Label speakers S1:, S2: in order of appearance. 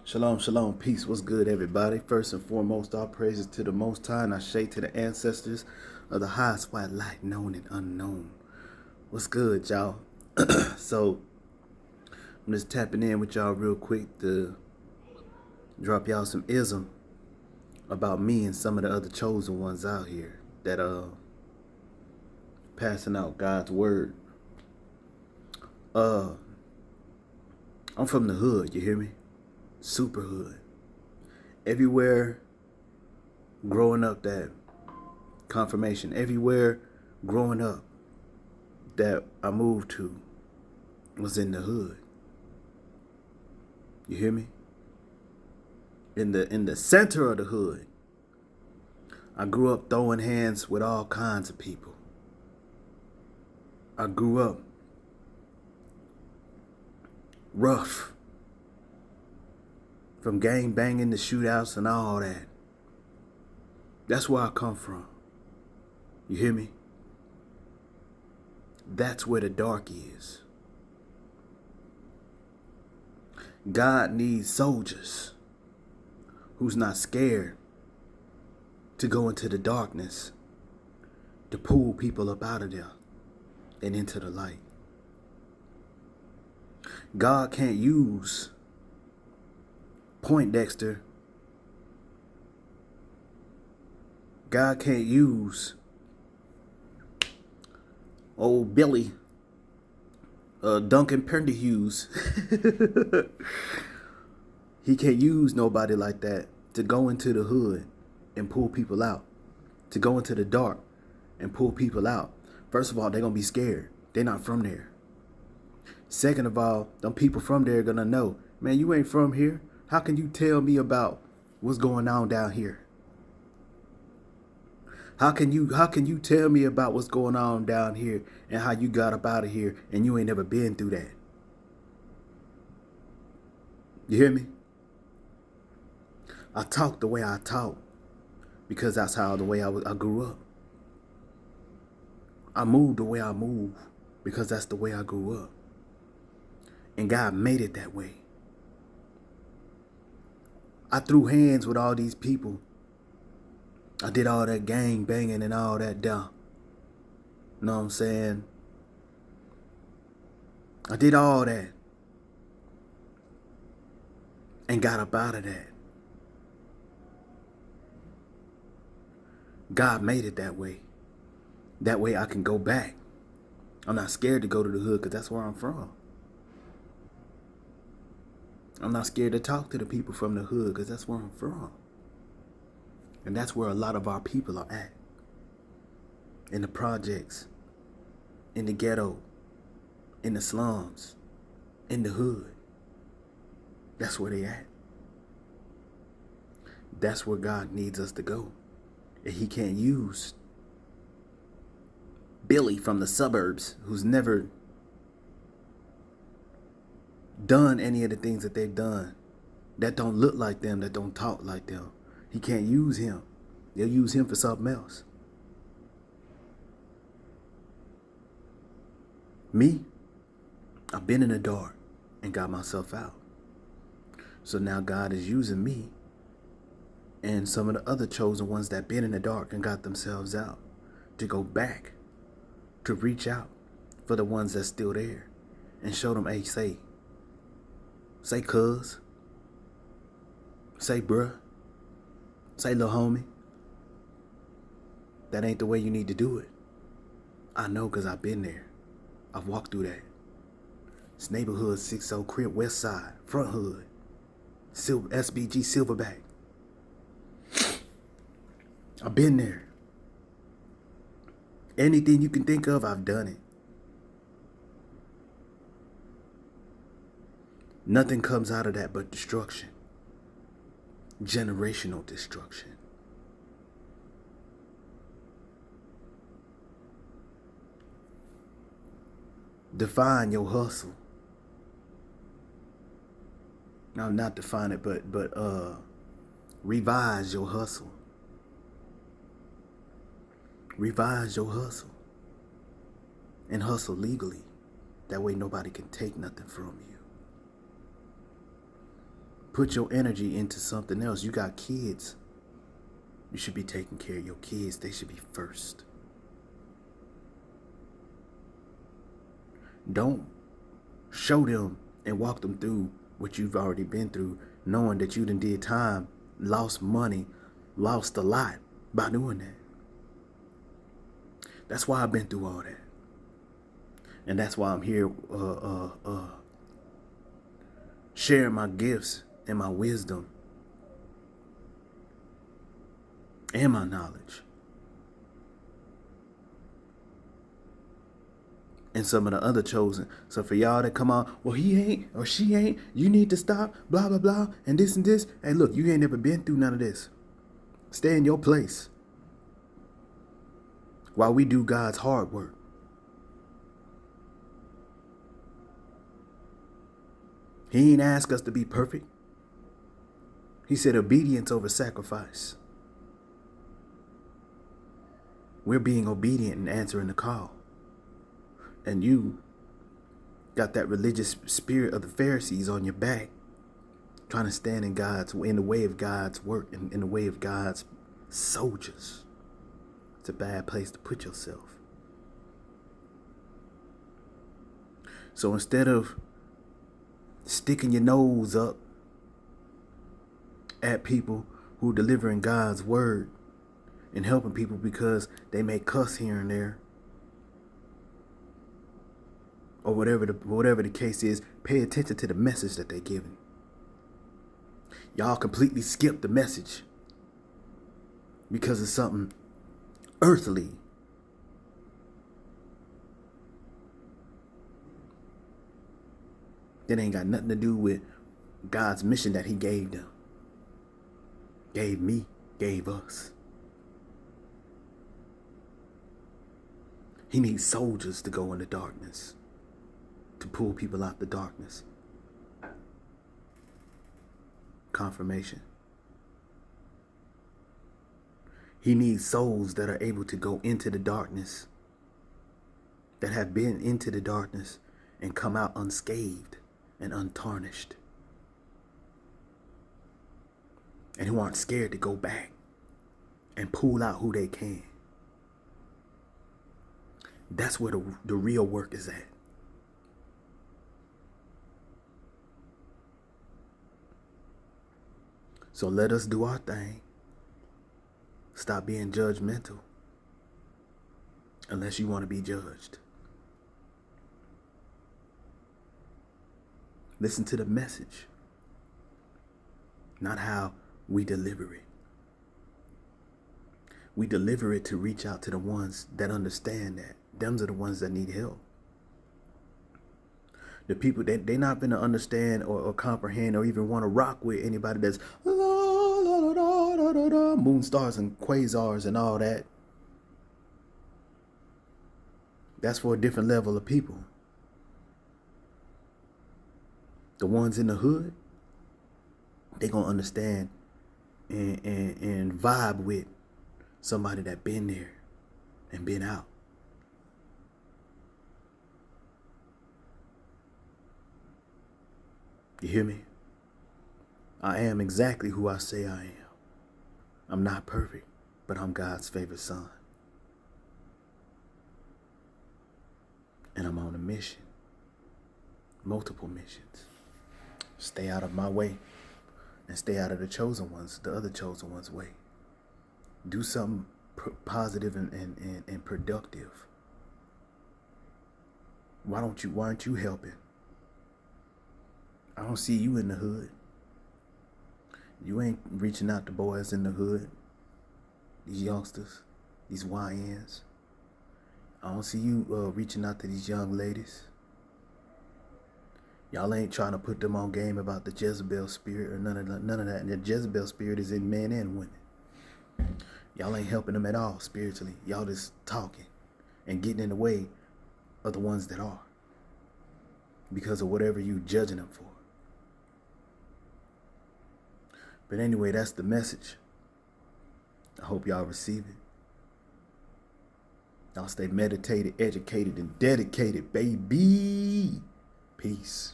S1: Shalom, shalom, peace. What's good, everybody? First and foremost, all praises to the Most High, and I say to the ancestors of the highest white light, known and unknown. What's good, y'all? So, I'm just tapping in with y'all real quick to drop y'all some ism about me and some of the other chosen ones out here that passing out God's word. I'm from the hood, you hear me? Super hood. Everywhere growing up that confirmation, everywhere growing up that I moved to was in the hood. You hear me? In the center of the hood. I grew up throwing hands with all kinds of people. I grew up rough. From gang banging to shootouts and all that. That's where I come from. You hear me? That's where the dark is. God needs soldiers who's not scared to go into the darkness to pull people up out of there and into the light. God can't use Poindexter. God can't use old Billy, Duncan Penderhughes. He can't use nobody like that to go into the hood and pull people out, to go into the dark and pull people out. First of all, they're going to be scared. They're not from there. Second of all, them people from there are going to know, man, you ain't from here. How can you tell me about what's going on down here? How can you tell me about what's going on down here and how you got up out of here and you ain't never been through that? You hear me? I talk the way I talk because that's how the way I grew up. I move the way I move because that's the way I grew up. And God made it that way. I threw hands with all these people. I did all that gang banging and all that down. Know what I'm saying? I did all that. And got up out of that. God made it that way. That way I can go back. I'm not scared to go to the hood because that's where I'm from. I'm not scared to talk to the people from the hood because that's where I'm from. And that's where a lot of our people are at. In the projects, in the ghetto, in the slums, in the hood. That's where they at. That's where God needs us to go. And he can't use Billy from the suburbs who's never done any of the things that they've done, that don't look like them, that don't talk like them. He can't use him. They'll use him for something else. Me, I've been in the dark and got myself out. So now God is using me and some of the other chosen ones that been in the dark and got themselves out to go back, to reach out for the ones that's still there and show them, hey, say cuz, say bruh, say little homie. That ain't the way you need to do it. I know because I've been there. I've walked through that. It's neighborhood 60 crib, west side, front hood, SBG Silverback. I've been there. Anything you can think of, I've done it. Nothing comes out of that but destruction. Generational destruction. Define your hustle. No, not define it, but revise your hustle. Revise your hustle. And hustle legally. That way nobody can take nothing from you. Put your energy into something else. You got kids. You should be taking care of your kids. They should be first. Don't show them and walk them through what you've already been through, knowing that you done did time, lost money, lost a lot by doing that. That's why I've been through all that. And that's why I'm here sharing my gifts and my wisdom and my knowledge. And some of the other chosen. So for y'all that come out, well, he ain't or she ain't, you need to stop, blah, blah, blah, and this and this. Hey, look, you ain't never been through none of this. Stay in your place while we do God's hard work. He ain't asked us to be perfect. He said obedience over sacrifice. We're being obedient and answering the call. And you got that religious spirit of the Pharisees on your back, trying to stand in the way of God's work, in the way of God's soldiers. It's a bad place to put yourself. So instead of sticking your nose up at people who are delivering God's word and helping people because they may cuss here and there, or whatever the case is, pay attention to the message that they're giving. Y'all completely skip the message because of something earthly. That ain't got nothing to do with God's mission that he gave them. Gave me, gave us. He needs soldiers to go in the darkness, to pull people out the darkness. Confirmation. He needs souls that are able to go into the darkness, that have been into the darkness and come out unscathed and untarnished, and who aren't scared to go back and pull out who they can. That's where the real work is at. So let us do our thing. Stop being judgmental unless you want to be judged. Listen to the message, not how we deliver it. We deliver it to reach out to the ones that understand that. Them are the ones that need help. The people that they're not going to understand or comprehend or even want to rock with anybody that's moon stars and quasars and all that. That's for a different level of people. The ones in the hood, they gonna understand and vibe with somebody that been there and been out. You hear me? I am exactly who I say I am. I'm not perfect, but I'm God's favorite son. And I'm on a mission. Multiple missions. Stay out of my way and stay out of the chosen ones, the other chosen ones' way. Do something positive and productive. Why aren't you helping? I don't see you in the hood. You ain't reaching out to boys in the hood, these youngsters, these YNs. I don't see you reaching out to these young ladies. Y'all ain't trying to put them on game about the Jezebel spirit or none of that. And the Jezebel spirit is in men and women. Y'all ain't helping them at all spiritually. Y'all just talking and getting in the way of the ones that are, because of whatever you judging them for. But anyway, that's the message. I hope y'all receive it. Y'all stay meditated, educated, and dedicated, baby. Peace.